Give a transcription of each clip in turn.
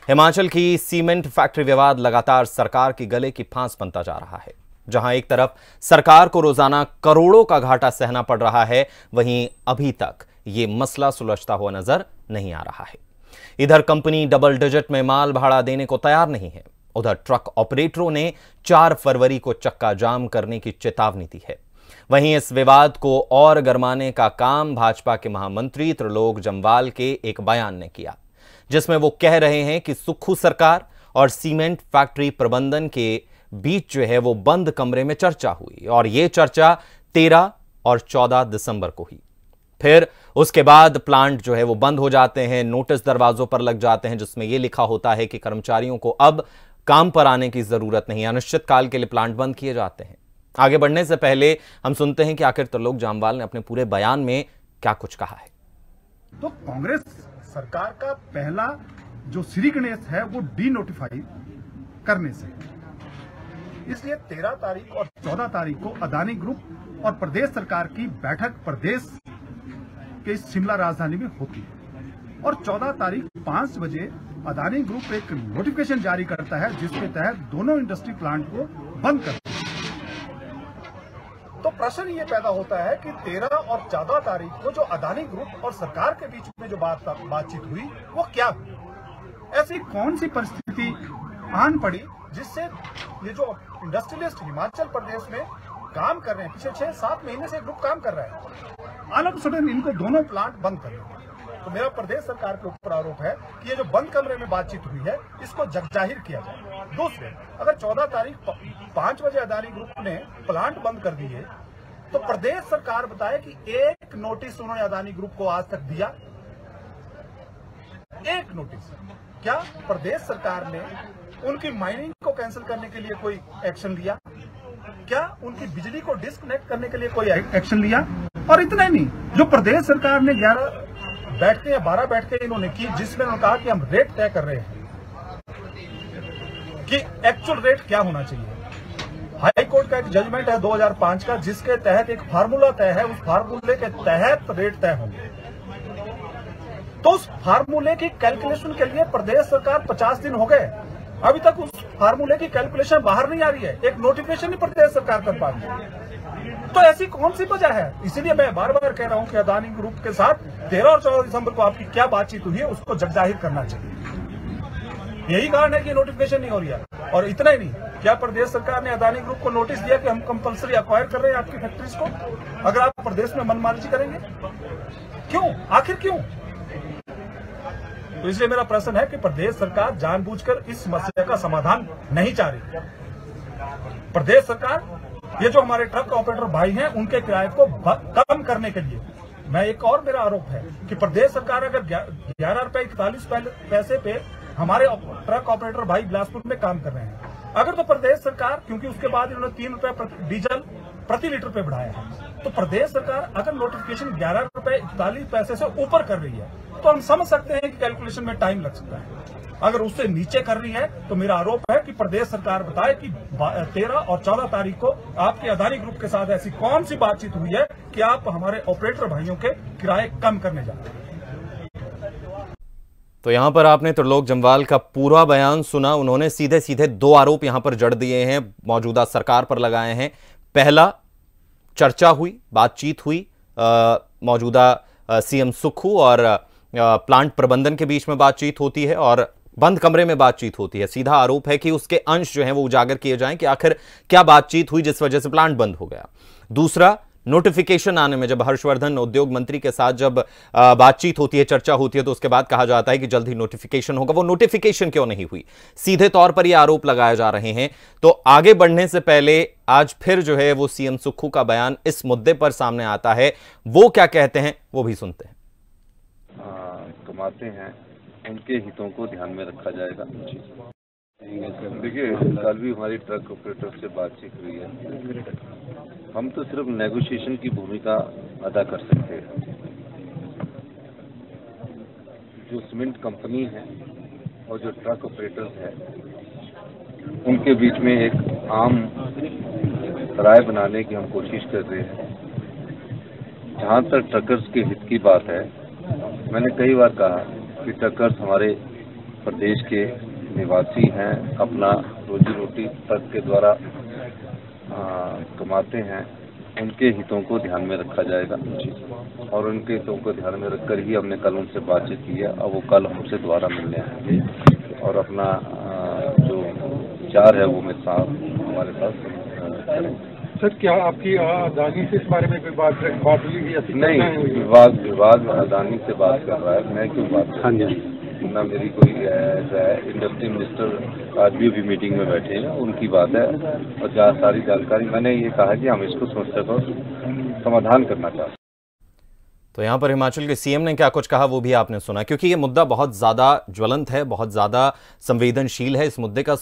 हिमाचल की cement factory विवाद लगातार सरकार के गले की फांस बनता जा रहा है। जहां एक तरफ सरकार को रोजाना करोड़ों का घाटा सहना पड़ रहा है, वहीं अभी तक ये मसला सुलझता हुआ नजर नहीं आ रहा है। इधर कंपनी डबल डिजिट में माल भाड़ा देने को तैयार नहीं है। उधर ट्रक ऑपरेटरों ने 4 फरवरी को चक्का जाम करने की चेतावनी दी है। वहीं इस विवाद को और गरमाने का काम भाजपा के महामंत्री त्रिलोक जम्वाल के एक बयान ने किया, जिसमें वो कह रहे हैं कि सुक्खू सरकार और सीमेंट फैक्ट्री प्रबंधन के बीच जो है वो बंद कमरे में चर्चा हुई और ये चर्चा 13 और 14 दिसंबर को हुई। फिर उसके बाद प्लांट जो है वो बंद हो जाते हैं, नोटिस दरवाजों पर लग जाते हैं जिसमें यह लिखा होता है कि कर्मचारियों को अब काम पर आने की जरूरत नहीं, अनिश्चित काल के लिए प्लांट बंद किए जाते हैं। आगे बढ़ने से पहले हम सुनते हैं कि आखिर त्रिलोक जम्वाल ने अपने पूरे बयान में क्या कुछ कहा है। तो कांग्रेस सरकार का पहला जो श्री गणेश है वो डी नोटिफाई करने से, इसलिए 13 तारीख और 14 तारीख को अदानी ग्रुप और प्रदेश सरकार की बैठक प्रदेश के शिमला राजधानी में होती है और 14 तारीख 5 बजे अदानी ग्रुप एक नोटिफिकेशन जारी करता है जिसके तहत दोनों इंडस्ट्री प्लांट को बंद करता है। तो प्रश्न ये पैदा होता है कि 13 और 14 तारीख को जो अदानी ग्रुप और सरकार के बीच में जो बातचीत हुई वो क्या हुई, ऐसी कौन सी परिस्थिति आन पड़ी जिससे ये जो इंडस्ट्रियलिस्ट हिमाचल प्रदेश में काम कर रहे हैं, पिछले 6-7 महीने से ग्रुप काम कर रहा है, अलग सडन इनको दोनों प्लांट बंद कर दिए। तो मेरा प्रदेश सरकार के ऊपर आरोप है कि ये जो बंद कमरे में बातचीत हुई है इसको जगजाहिर किया जाए। दूसरे, अगर 14 तारीख 5 बजे अदानी ग्रुप ने प्लांट बंद कर दिए तो प्रदेश सरकार बताए कि एक नोटिस उन्होंने अदानी ग्रुप को आज तक दिया, एक नोटिस। क्या प्रदेश सरकार ने उनकी माइनिंग को कैंसिल करने के लिए कोई एक्शन लिया? क्या उनकी बिजली को डिस्कनेक्ट करने के लिए कोई एक्शन लिया? और इतना ही नहीं, जो प्रदेश सरकार ने 11 बैठकें या 12 बैठकें इन्होंने की जिसमें उन्होंने कहा कि हम रेट तय कर रहे हैं कि एक्चुअल रेट क्या होना चाहिए। हाई कोर्ट का एक जजमेंट है 2005 का जिसके तहत एक फार्मूला तय है, उस फार्मूले के तहत रेट तय होंगे। तो उस फार्मूले की कैलकुलेशन के लिए प्रदेश सरकार 50 दिन हो गए, अभी तक उस फार्मूले की कैलकुलेशन बाहर नहीं आ रही है, एक नोटिफिकेशन ही प्रदेश सरकार कर पा रही है। तो ऐसी कौन सी वजह है? इसीलिए मैं बार बार कह रहा हूं कि अदानी ग्रुप के साथ 13 और 14 दिसंबर को आपकी क्या बातचीत हुई है उसको जगजाहिर करना चाहिए। यही कारण है कि नोटिफिकेशन नहीं हो रही है। और इतना ही नहीं, क्या प्रदेश सरकार ने अदानी ग्रुप को नोटिस दिया कि हम कंपल्सरी एक्वायर कर रहे हैं आपकी फैक्ट्रीज को अगर आप प्रदेश में मनमानी करेंगे? क्यों, आखिर क्यों? तो इसलिए मेरा प्रश्न है कि प्रदेश सरकार जानबूझकर इस समस्या का समाधान नहीं चाह रही। प्रदेश सरकार ये जो हमारे ट्रक ऑपरेटर भाई हैं उनके किराए को कम करने के लिए, मैं एक और मेरा आरोप है कि प्रदेश सरकार अगर 11 रुपए 41 पैसे पे हमारे ट्रक ऑपरेटर भाई बिलासपुर में काम कर रहे हैं, अगर तो प्रदेश सरकार, क्योंकि उसके बाद इन्होंने 3 रुपए डीजल प्रति लीटर पे बढ़ाया है, तो प्रदेश सरकार अगर नोटिफिकेशन 11 रुपए 41 पैसे से ऊपर कर रही है तो हम समझ सकते हैं कि कैलकुलेशन में टाइम लग सकता है। अगर उससे नीचे कर रही है तो मेरा आरोप है कि प्रदेश सरकार बताए कि 13 और 14 तारीख को आपके अदानी ग्रुप के साथ ऐसी कौन सी बातचीत हुई है कि आप हमारे ऑपरेटर भाइयों के किराए कम करने जा रहे हैं। तो यहां पर आपने त्रिलोक जम्वाल का पूरा बयान सुना। उन्होंने सीधे सीधे 2 आरोप यहां पर जड़ दिए हैं, मौजूदा सरकार पर लगाए हैं। पहला, चर्चा हुई, बातचीत हुई मौजूदा सीएम सुक्खू और प्लांट प्रबंधन के बीच में बातचीत होती है और बंद कमरे में बातचीत होती है। सीधा आरोप है कि उसके अंश जो हैं वो उजागर किए जाएं कि आखिर क्या बातचीत हुई जिस वजह से प्लांट बंद हो गया। दूसरा, नोटिफिकेशन आने में जब हर्षवर्धन उद्योग मंत्री के साथ जब बातचीत होती है, चर्चा होती है, तो उसके बाद कहा जाता है कि जल्द ही नोटिफिकेशन होगा। वो नोटिफिकेशन क्यों नहीं हुई? सीधे तौर पर ये आरोप लगाए जा रहे हैं। तो आगे बढ़ने से पहले आज फिर जो है वो सीएम सुक्खू का बयान इस मुद्दे पर सामने आता है। वो क्या कहते हैं वो भी सुनते हैं। कमाते हैं उनके हितों को ध्यान में रखा जाएगा। देखिए, कल भी हमारी ट्रक ऑपरेटर से बातचीत हुई है। हम तो सिर्फ नेगोशिएशन की भूमिका अदा कर सकते हैं। जो सीमेंट कंपनी है और जो ट्रक ऑपरेटर्स है उनके बीच में एक आम राय बनाने की हम कोशिश कर रहे हैं। जहाँ तक ट्रकर्स के हित की बात है, मैंने कई बार कहा कि ट्रकर्स हमारे प्रदेश के निवासी हैं, अपना रोजी रोटी ट्रक के द्वारा कमाते हैं, उनके हितों को ध्यान में रखा जाएगा और उनके हितों को ध्यान में रखकर ही हमने कल उनसे बातचीत की है। अब वो कल हमसे दोबारा मिलने आएंगे और अपना जो विचार है वो मेरे साथ हमारे पास करेंगे। सर, क्या आपकी अदानी से इस बारे में कोई बात हुई है? नहीं, विभाग अदानी से बात कर रहा है, मैं क्यों बात कर रहा हूँ? ना मेरी कोई ऐसा है। इंडस्ट्री मिनिस्टर आज भी मीटिंग में बैठे हैं, उनकी बात है और जहाँ सारी जानकारी मैंने ये कहा कि हम इसको समस्या का समाधान करना चाहते हैं। तो यहाँ पर हिमाचल के सीएम ने क्या कुछ कहा वो भी आपने सुना, क्योंकि ये मुद्दा बहुत ज़्यादा ज्वलंत है, बहुत ज़्यादा संवेदनशील है। इस मुद्दे का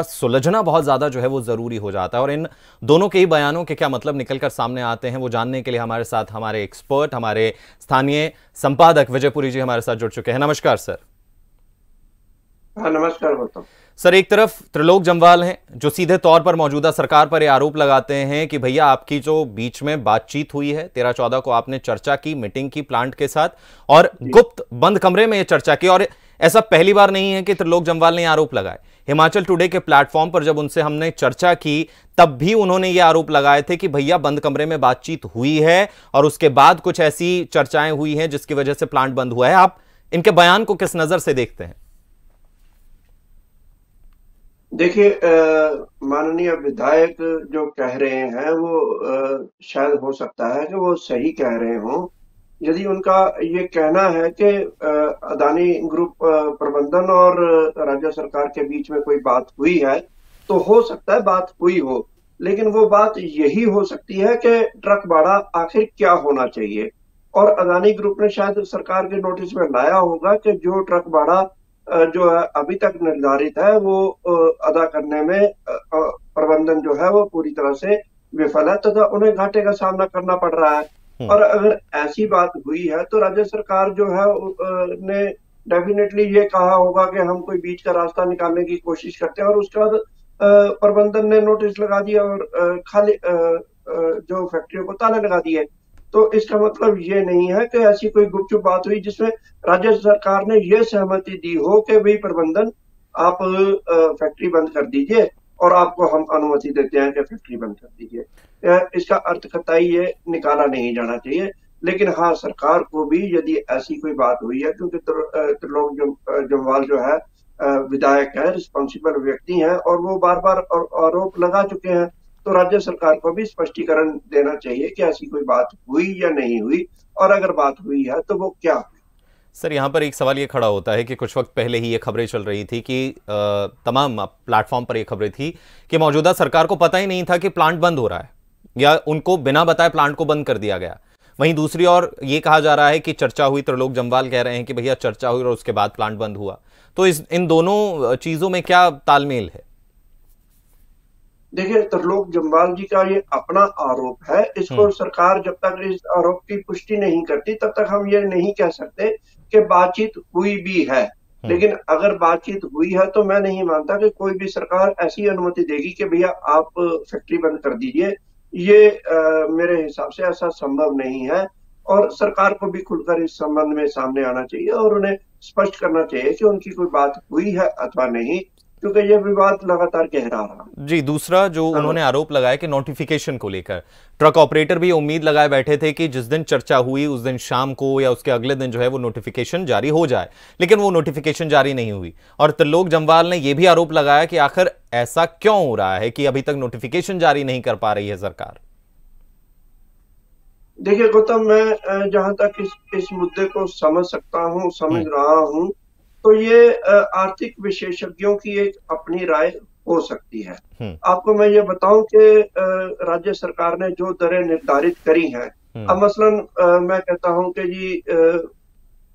सुलझना बहुत ज़्यादा जो है वो ज़रूरी हो जाता है और इन दोनों के ही बयानों के क्या मतलब निकलकर सामने आते हैं वो जानने के लिए हमारे साथ हमारे एक्सपर्ट, हमारे स्थानीय संपादक विजयपुरी जी हमारे साथ जुड़ चुके हैं। नमस्कार सर। हाँ, नमस्कार गौतम। सर, एक तरफ त्रिलोक जम्वाल हैं जो सीधे तौर पर मौजूदा सरकार पर यह आरोप लगाते हैं कि भैया आपकी जो बीच में बातचीत हुई है 13-14 को आपने चर्चा की, मीटिंग की प्लांट के साथ और गुप्त बंद कमरे में यह चर्चा की। और ऐसा पहली बार नहीं है कि त्रिलोक जम्वाल ने आरोप लगाए। हिमाचल टुडे के प्लेटफॉर्म पर जब उनसे हमने चर्चा की तब भी उन्होंने ये आरोप लगाए थे कि भैया बंद कमरे में बातचीत हुई है और उसके बाद कुछ ऐसी चर्चाएं हुई हैं जिसकी वजह से प्लांट बंद हुआ है। आप इनके बयान को किस नजर से देखते हैं? देखिए, माननीय विधायक जो कह रहे हैं वो शायद हो सकता है कि वो सही कह रहे हों। यदि उनका ये कहना है कि अदानी ग्रुप प्रबंधन और राज्य सरकार के बीच में कोई बात हुई है, तो हो सकता है बात हुई हो, लेकिन वो बात यही हो सकती है कि ट्रक भाड़ा आखिर क्या होना चाहिए। और अदानी ग्रुप ने शायद सरकार के नोटिस में लाया होगा कि जो ट्रक भाड़ा जो है अभी तक निर्धारित है वो अदा करने में प्रबंधन जो है वो पूरी तरह से विफल है तथा उन्हें घाटे का सामना करना पड़ रहा है। और अगर ऐसी बात हुई है तो राज्य सरकार जो है ने डेफिनेटली ये कहा होगा कि हम कोई बीच का रास्ता निकालने की कोशिश करते हैं और उसके बाद प्रबंधन ने नोटिस लगा दिया और खाली जो फैक्ट्रियों को ताले लगा दिए। तो इसका मतलब ये नहीं है कि ऐसी कोई गुपचुप बात हुई जिसमें राज्य सरकार ने ये सहमति दी हो कि भाई प्रबंधन आप फैक्ट्री बंद कर दीजिए और आपको हम अनुमति देते हैं कि फैक्ट्री बंद कर दीजिए। इसका अर्थ कतई ये निकाला नहीं जाना चाहिए। लेकिन हाँ, सरकार को भी यदि ऐसी कोई बात हुई है, क्योंकि त्रिलोक जम्वाल जो है विधायक है, रिस्पॉन्सिबल व्यक्ति हैं और वो बार बार आरोप लगा चुके हैं, तो राज्य सरकार को भी स्पष्टीकरण देना चाहिए कि ऐसी कोई बात हुई या नहीं हुई और अगर बात हुई है तो वो क्या हुई। सर, यहाँ पर एक सवाल ये खड़ा होता है कि कुछ वक्त पहले ही ये खबरें चल रही थी कि तमाम प्लेटफॉर्म पर ये खबरें थी कि मौजूदा सरकार को पता ही नहीं था कि प्लांट बंद हो रहा है या उनको बिना बताए प्लांट को बंद कर दिया गया। वहीं दूसरी ओर ये कहा जा रहा है कि चर्चा हुई, त्रिलोक जम्वाल कह रहे हैं कि भैया चर्चा हुई और उसके बाद प्लांट बंद हुआ। तो इन दोनों चीजों में क्या तालमेल है? देखिए, त्रिलोक जम्वाल जी का ये अपना आरोप है। इसको सरकार जब तक इस आरोप की पुष्टि नहीं करती तब तक हम ये नहीं कह सकते कि बातचीत हुई भी है। लेकिन अगर बातचीत हुई है तो मैं नहीं मानता कि कोई भी सरकार ऐसी अनुमति देगी कि भैया आप फैक्ट्री बंद कर दीजिए। ये मेरे हिसाब से ऐसा संभव नहीं है और सरकार को भी खुलकर इस संबंध में सामने आना चाहिए और उन्हें स्पष्ट करना चाहिए कि उनकी कोई बात हुई है अथवा नहीं, क्योंकि यह विवाद लगातार गहरा रहा। जी, दूसरा जो उन्होंने आरोप लगाया कि नोटिफिकेशन को लेकर ट्रक ऑपरेटर भी उम्मीद लगाए बैठे थे कि जिस दिन चर्चा हुई उस दिन शाम को या उसके अगले दिन जो है वो नोटिफिकेशन जारी हो जाए, लेकिन वो नोटिफिकेशन जारी नहीं हुई। और त्रिलोक जम्वाल ने यह भी आरोप लगाया कि आखिर ऐसा क्यों हो रहा है कि अभी तक नोटिफिकेशन जारी नहीं कर पा रही है सरकार। देखिए गौतम, मैं जहां तक इस मुद्दे को समझ सकता हूं, समझ रहा हूं, तो ये आर्थिक विशेषज्ञों की एक अपनी राय हो सकती है। आपको मैं ये बताऊं कि राज्य सरकार ने जो दरें निर्धारित करी हैं, अब मसलन मैं कहता हूं कि जी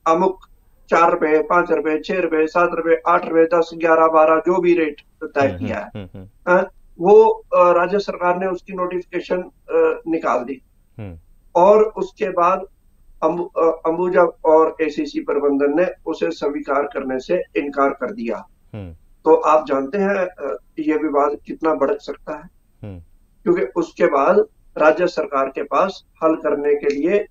अमुक 4 रुपए, 5 रुपए, 6 रुपए, 7 रुपए, 8 रुपए, 10, 11, 12 जो भी रेट तय किया है, वो राज्य सरकार ने उसकी नोटिफिकेशन निकाल दी और उसके बाद अंबुजा और एसीसी प्रबंधन ने उसे स्वीकार करने से इनकार कर दिया। तो आप जानते हैं ये विवाद कितना भड़क सकता है, क्योंकि उसके बाद राज्य सरकार के पास हल करने के लिए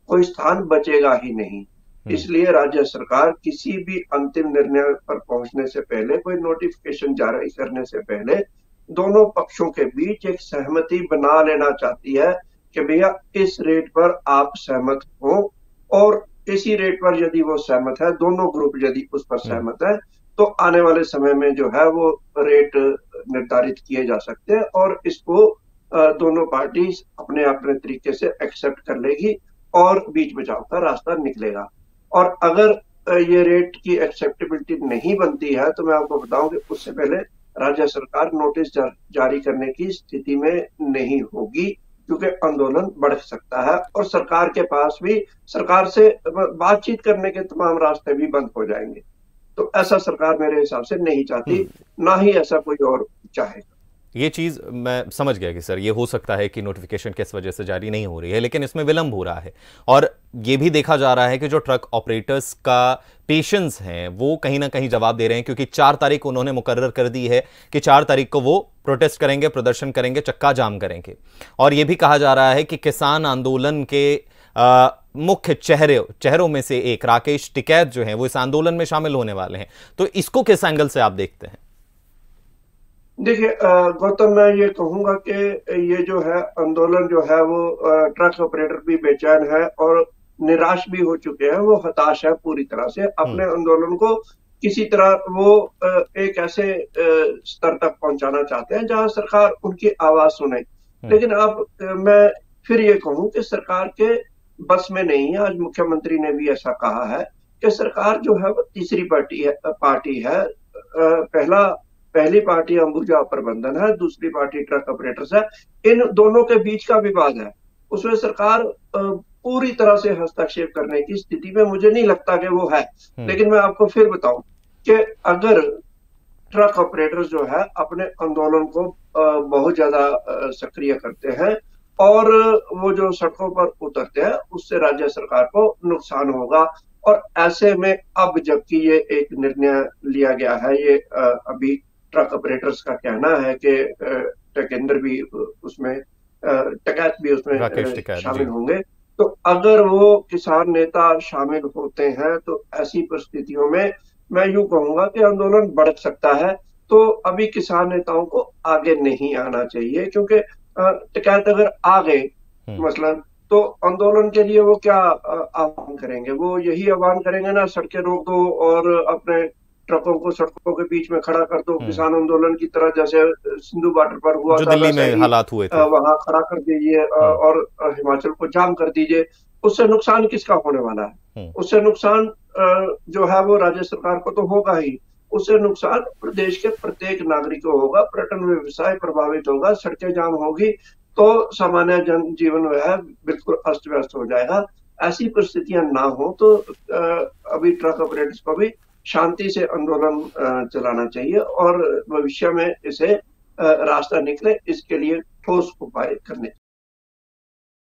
कोई स्थान बचेगा ही नहीं। इसलिए राज्य सरकार किसी भी अंतिम निर्णय पर पहुंचने से पहले, कोई नोटिफिकेशन जारी करने से पहले दोनों पक्षों के बीच एक सहमति बना लेना चाहती है कि भैया इस रेट पर आप सहमत हो, और इसी रेट पर यदि वो सहमत है, दोनों ग्रुप यदि उस पर सहमत है, तो आने वाले समय में जो है वो रेट निर्धारित किए जा सकते हैं और इसको दोनों पार्टी अपने अपने तरीके से एक्सेप्ट कर लेगी और बीच बचाव का रास्ता निकलेगा। और अगर ये रेट की एक्सेप्टेबिलिटी नहीं बनती है तो मैं आपको बताऊं कि उससे पहले राज्य सरकार नोटिस जारी करने की स्थिति में नहीं होगी, क्योंकि आंदोलन बढ़ सकता है और सरकार के पास भी, सरकार से बातचीत करने के तमाम रास्ते भी बंद हो जाएंगे। तो ऐसा सरकार मेरे हिसाब से नहीं चाहती, ना ही ऐसा कोई और चाहेगा। ये चीज मैं समझ गया कि सर ये हो सकता है कि नोटिफिकेशन किस वजह से जारी नहीं हो रही है, लेकिन इसमें विलंब हो रहा है और ये भी देखा जा रहा है कि जो ट्रक ऑपरेटर्स का पेशेंस है वो कहीं ना कहीं जवाब दे रहे हैं, क्योंकि 4 तारीख उन्होंने मुकर्रर कर दी है कि 4 तारीख को वो प्रोटेस्ट करेंगे, प्रदर्शन करेंगे, चक्का जाम करेंगे। और ये भी कहा जा रहा है कि किसान आंदोलन के मुख्य चेहरों में से एक राकेश टिकैत जो है वो इस आंदोलन में शामिल होने वाले हैं। तो इसको किस एंगल से आप देखते हैं? देखिए गौतम, मैं ये कहूंगा कि ये जो है आंदोलन जो है वो ट्रक ऑपरेटर भी बेचैन है और निराश भी हो चुके हैं, वो हताश है पूरी तरह से। अपने आंदोलन को किसी तरह वो एक ऐसे स्तर तक पहुंचाना चाहते हैं जहां सरकार उनकी आवाज सुने। लेकिन अब मैं फिर ये कहूं कि सरकार के बस में नहीं है। आज मुख्यमंत्री ने भी ऐसा कहा है कि सरकार जो है वो तीसरी पार्टी है। पहली पार्टी अंबुजा प्रबंधन है, दूसरी पार्टी ट्रक ऑपरेटर्स है। इन दोनों के बीच का विवाद है, उसमें सरकार पूरी तरह से हस्तक्षेप करने की स्थिति में मुझे नहीं लगता कि वो है। लेकिन मैं आपको फिर बताऊं कि अगर ट्रक ऑपरेटर्स जो है अपने आंदोलन को बहुत ज्यादा सक्रिय करते हैं और वो जो सड़कों पर उतरते हैं, उससे राज्य सरकार को नुकसान होगा। और ऐसे में अब जबकि ये एक निर्णय लिया गया है, ये अभी ट्रक ऑपरेटर्स का कहना है कि टिकैत भी उसमें शामिल होंगे। तो अगर वो किसान नेता शामिल होते हैं तो ऐसी परिस्थितियों में मैं यूं कहूंगा कि आंदोलन बढ़ सकता है। तो अभी किसान नेताओं को आगे नहीं आना चाहिए, क्योंकि टिकैत अगर आ गए मसलन, तो आंदोलन के लिए वो क्या आह्वान करेंगे? वो यही आह्वान करेंगे ना, सड़कें रोक दो और अपने ट्रकों को सड़कों के बीच में खड़ा कर दो, किसान आंदोलन की तरह, जैसे सिंधु बॉर्डर पर हुआ जो दिल्ली में हालात हुए थे, वहां खड़ा कर दीजिए और हिमाचल को जाम कर दीजिए। उससे नुकसान किसका होने वाला है? उससे नुकसान जो है वो राज्य सरकार को तो होगा ही, उससे नुकसान प्रदेश के प्रत्येक नागरिक को होगा। पर्यटन व्यवसाय प्रभावित होगा, सड़कें जाम होगी, तो सामान्य जनजीवन जो है बिल्कुल अस्त व्यस्त हो जाएगा। ऐसी परिस्थितियां ना हो तो अभी ट्रक ऑपरेटर्स को भी शांति से आंदोलन चलाना चाहिए और भविष्य में इसे रास्ता निकले, इसके लिए ठोस उपाय करने चाहिए।